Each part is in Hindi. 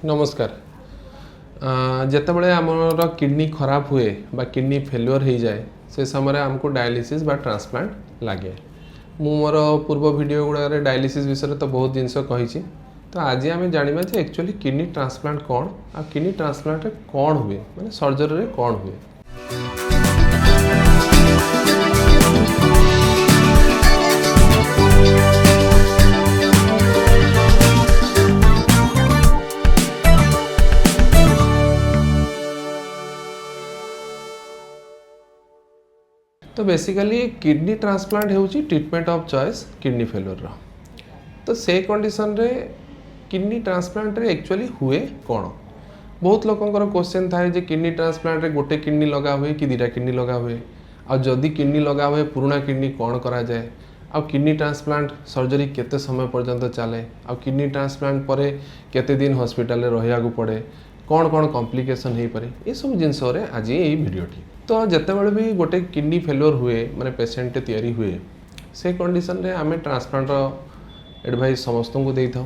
नमस्कार। जितेबाला आमर किडनी खराब हुए बा किडनी फेल्युअर हो जाए से समय आमको डायलिसिस बा ट्रांसप्लांट लगे। मु मोर पूर्व वीडियो गुड़ा डायलिसिस विषय तो बहुत जिनस कही। तो आज आम जाना जे एक्चुअली किडनी ट्रांसप्लांट कौन आ किडनी ट्रांसप्लांट कौन हुए माने सर्जरी रे कौन हुए। तो बेसिकली किडनी ट्रांसप्लांट होची treatment of choice kidney failure रो। तो से कंडीशन रे किडनी ट्रांसप्लांट रे एक्चुअली हुए कौन। बहुत लोकंकर क्वेश्चन थाए जे किडनी ट्रांसप्लांट रे गोटे किडनी लगा हुए कि दुटा किडनी लगा हुए आ जदि किडनी लगा हुए पुराना किडनी कौन करा जाए आ किडनी ट्रांसप्लांट सर्जरी केते समय पर्यंत चले आ किडनी ट्रांसप्लांट परे केते दिन हॉस्पिटल रे रहियागु पड़े कौन कौन कॉम्प्लिकेशन हो पारे ये सब जिनस आज ये वीडियोटी। तो जितेबाला भी गोटे किडनी फेल्योर हुए माने पेसेंट तैयारी हुए से कंडीशन रे आमे ट्रांसप्लांट एडवाइस समस्त को दे था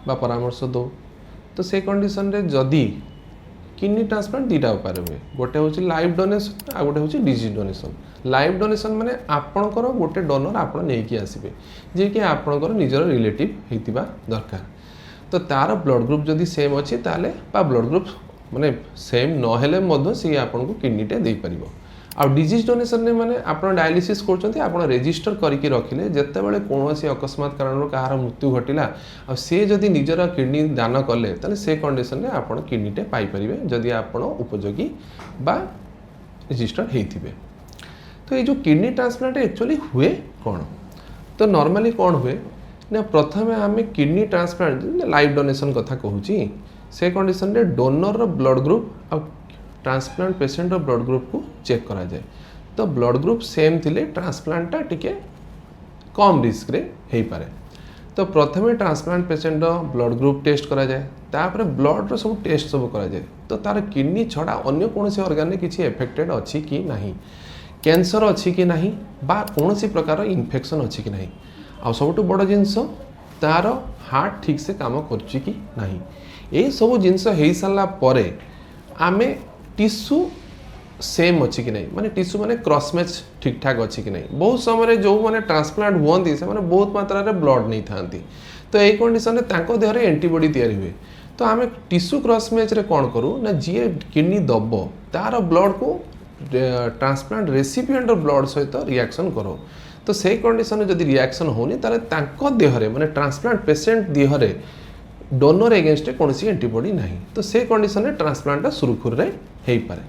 बा परामर्श दो। तो से कंडीशन रे जदि किडनी ट्रांसप्लांट दुटा उपाय हुए गोटे हूँ लाइव डोनेशन आ गोटे हूँ डिजीज डोनेशन। लाइव डोनेशन माने आपणकर गोटे डोनर आपण नहीं आसबे जे कि आपणकर निजर रिलेटिव होइतिबा दरकार। तो तार ब्लड ग्रुप जदि सेम अच्छी ताले बा ब्लड ग्रुप माने सेम नहेले मध्य सी आपन को किडनीटे दे परिबो। आ डिजीज डोनेशन ने माने आपण डायलिसिस करचंती आपण रजिस्टर करके रखिले जेतेबेले कोनोसी अकस्मात कारण कहार मृत्यु घटिला आ से जदि निजर किडनी दान कले ताले से कंडीशन ने आपण किडनीटे पाई परिबे जदि आपण उपयोगी बा रजिस्टर हेथिबे। तो ये जो किडनी ट्रांसप्लांट एक्चुअली हुए कौन। तो नॉर्मली कौन हुए ना प्रथमे आम किडनी ट्रांसप्लांट लाइव डोनेशन कथा कहूँ से कंडीशन रे डोनर रो ब्लड ग्रुप और ट्रांसप्लांट पेशेंट रो ब्लड ग्रुप को चेक करा जाए। तो ब्लड ग्रुप सेम थिले ट्रांसप्लांटा टिके कम रिस्क रे हेई पारे। तो प्रथमे ट्रांसप्लांट पेशेंट रो ब्लड ग्रुप टेस्ट करा जाए तापर ब्लड रो सब टेस्ट सब करा जाए। तो तार किडनी छड़ा अन्य कोनोसी ऑर्गन रे किछि एफेक्टेड अछि कि नाही कैंसर अछि कि नाही बा कोनोसी प्रकार इन्फेक्शन अछि कि नाही आ सबटु बड़ जिनस तार हार्ट ठीक से काम करछि कि नाही। ये सब जिनस हो सारा पर आमे टिश्यू सेम अच्छी कि नहीं माने टिश्यू माने क्रॉस मैच ठीक ठाक अच्छी कि नहीं। बहुत समय जो माने ट्रांसप्लांट हुआ से माने बहुत मात्रा रे ब्लड नहीं थांती। तो यही कंडीशन रे तांको देह रे एंटीबॉडी तैयारी हुए। तो आमे टिश्यू क्रॉस मैच रे कौन करूँ ना जी किडनी दब तार ब्लड को ट्रांसप्लांट रेसिपिएंट ब्लड सहित रिएक्शन करो। तो से कंडीशन जदि रिएक्शन होनी ताले तांको देह रे माने ट्रांसप्लांट पेशेंट देह रे डोनर एगेंस्ट कौन सी एंटीबॉडी नहीं। तो से कंडीशन रे ट्रांसप्लांट सुरखुर रे हेई पारे।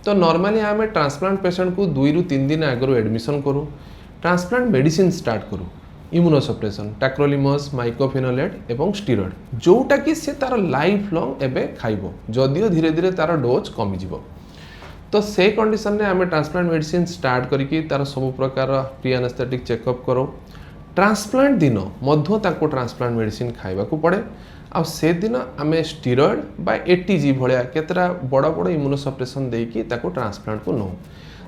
तो नॉर्मली आम ट्रांसप्लांट पेशेंट को 2 ରୁ 3 दिन आगु एडमिशन करूँ ट्रांसप्लांट मेडिसिन स्टार्ट करूँ इम्यूनोसप्रेशन टैक्रोलिमस माइक्रोफिनोलेट एवं स्टीरॉयड जोटा कि से तार लाइफ लॉन्ग एबे खाइबो जदियो धीरे धीरे तार डोज कमी जिवो। तो से कंडीशन रे आम ट्रांसप्लांट मेडिसिन स्टार्ट करिकी तार सब प्रकार प्री एनेस्थेटिक चेकअप करो। ट्रांसप्लांट दिन मध्य ताको ट्रांसप्लांट मेडिसिन खाइबा को पड़े आ से दिन आम स्टीरॉयड बा एटीजी भलिया केतरा बड़ बड़ इम्यूनोसप्रेशन देकी ताको ट्रांसप्लांट को नौ।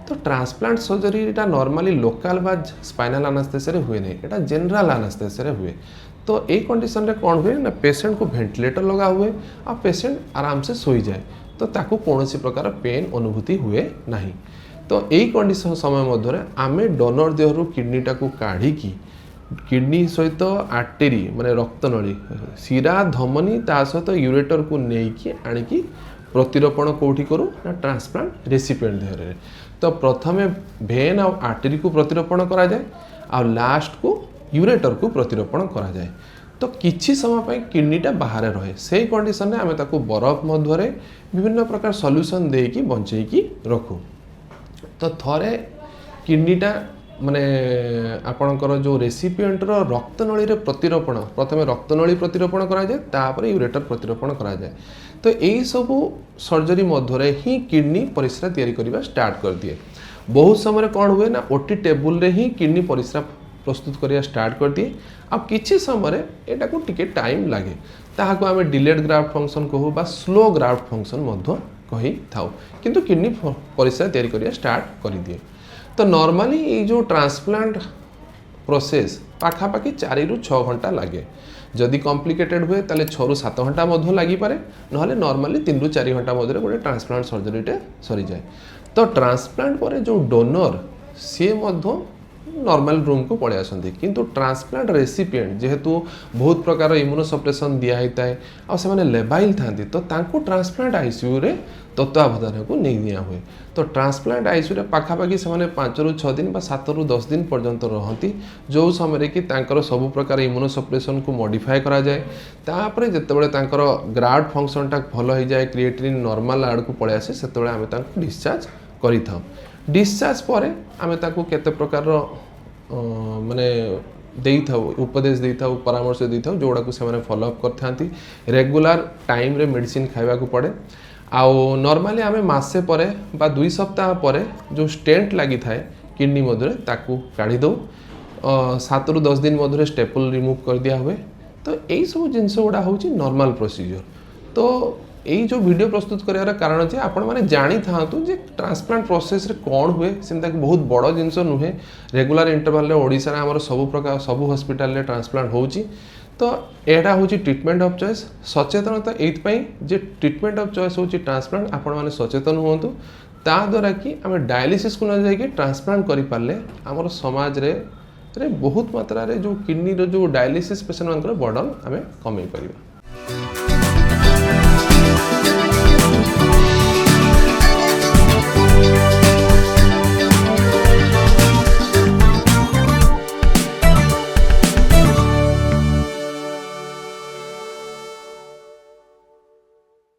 तो ट्रांसप्लांट सर्जरीटा नॉर्मली लोकल बा स्पाइनल एनास्थेसिया रे हुए नहीं एटा जनरल एनास्थेसिया रे हुए। तो ए कंडीशन रे कौन हुए ना पेशेंट को वेंटिलेटर लगा हुए आ पेशेंट आराम से सोई जाए तो ताको कौनसी प्रकार पेन अनुभूति हुए नहीं। तो यही कंडीशन समय मध्य आम डोनर देहरु किडनीटा को काढ़ी किडनी सहित आर्टेरी माने रक्तनली शिरा धमनी ता सहित यूरेटर को लेकिन आणिकी प्रतिरोपण कौटी करूँ ना ट्रांसप्लांट रेसिपिएंट देहरे। तो प्रथमे भेन और आर्टेरी को प्रतिरोपण करा जाए और लास्ट को यूरेटर को प्रतिरोपण करा जाए। तो किछि समय पर किडनीटा बाहर रहे से कंडीशन में आम ताको बरफ मध्य विभिन्न प्रकार सॉल्यूशन देकी बंचेकी रखू। तो थरे किडनीटा माने आपणकर जो रेसिपिएंट रो रक्तनली रे प्रतिरोपण प्रथमे रक्तनली प्रतिरोपण करा जाए तापर यूरेटर प्रतिरोपण करा जाए। तो यही सब सर्जरी मध्य ही किडनी परिस्रा तैयारी करबा स्टार्ट कर दिए। बहुत समय कौन हुए ना ओटी टेबुल रे ही किडनी परिस्रा प्रस्तुत करिया स्टार्ट कर दिए। अब किछि समय एटा को टिके टाइम लागे ताहाको आमे डिलेड ग्राफ्ट फंक्शन कहू बा स्लो ग्राफ्ट फंक्शन मध्य कही थाउ किंतु किडनी परिस्रा तैयारी करिया स्टार्ट कर दिए। तो नॉर्मली ये जो ट्रांसप्लांट प्रोसेस पाखापाखि 4 ରୁ 6 घंटा लगे जदि कॉम्प्लिकेटेड हुए ताले 6 ରୁ 7 घंटा मध्य लगी पारे नहले नॉर्मली 3 ରୁ 4 घंटा मध्य गोटे ट्रांसप्लांट सर्जरीटे सरी जाए। तो ट्रांसप्लांट पर जो डोनर सी मध्य नॉर्मल रूम को पड़े आसती किंतु ट्रांसप्लांट रेसिपिएंट जेहेतु बहुत प्रकार इम्यूनोसप्रेशन दिया होता है आ से लेबाइल था तो तांको ट्रांसप्लांट आईसीयू रे तत्वावधान को नहीं दिया हुए। तो ट्रांसप्लांट आईसीयू रे पाखापाखि से 5 ରୁ 6 दिन 7 ରୁ 10 दिन पर्यंत रहती जो समय कि तांकर सब प्रकार इम्यूनोसप्रेशन को मॉडिफाई करा जाए तापर जेतेबेले तांकर ग्राफ्ट फंक्शनटा भल हो जाए क्रिएटिनिन नॉर्मल आड़ को पड़े आसे सेतेबेले आमे तांको डिस्चार्ज करिथाउ। डिस्चार्ज पर आमे ताको केते प्रकार माने उपदेश देइथाउ परामर्श देइथाउ जोड़ा को से फॉलोअप करथांती रेगुलर टाइम रे मेडिसिन खाइबा को पड़े। आउ नॉर्मली आमे मासे परे बा 2 सप्ताह परे जो स्टेंट लगी थाए किडनी मध्य ताकू काढ़ी दो 7 ରୁ 10 दिन मध्य स्टेपल रिमूव कर दिया हुए। तो यही सब जिनस गुड़ा हूँ नॉर्मल प्रोसीजर। तो यही जो वीडियो प्रस्तुत करार कारण जे आपण मैंने जानी था जे ट्रांसप्लांट प्रोसेस रे कौन हुए सेमता बहुत बड़ जिनस नुहे रेगुलर इंटरवल ओडिशा आमर सब प्रकार सब हॉस्पिटल रे ट्रांसप्लांट होची। तो यहाँ हूँ ट्रीटमेंट ऑफ चॉइस सचेतनता ये जे ट्रीटमेंट ऑफ चॉइस हूँ ट्रांसप्लांट आपण मैंने सचेतन हूँ ता द्वारा कि आम डायलिसिस को न जाइए ट्रांसप्लांट करें आमर समाज रे बहुत मात्रा रे जो किडनी रो जो डायलिसिस पेशेंट मान बर्डन आम कमे पारिबा।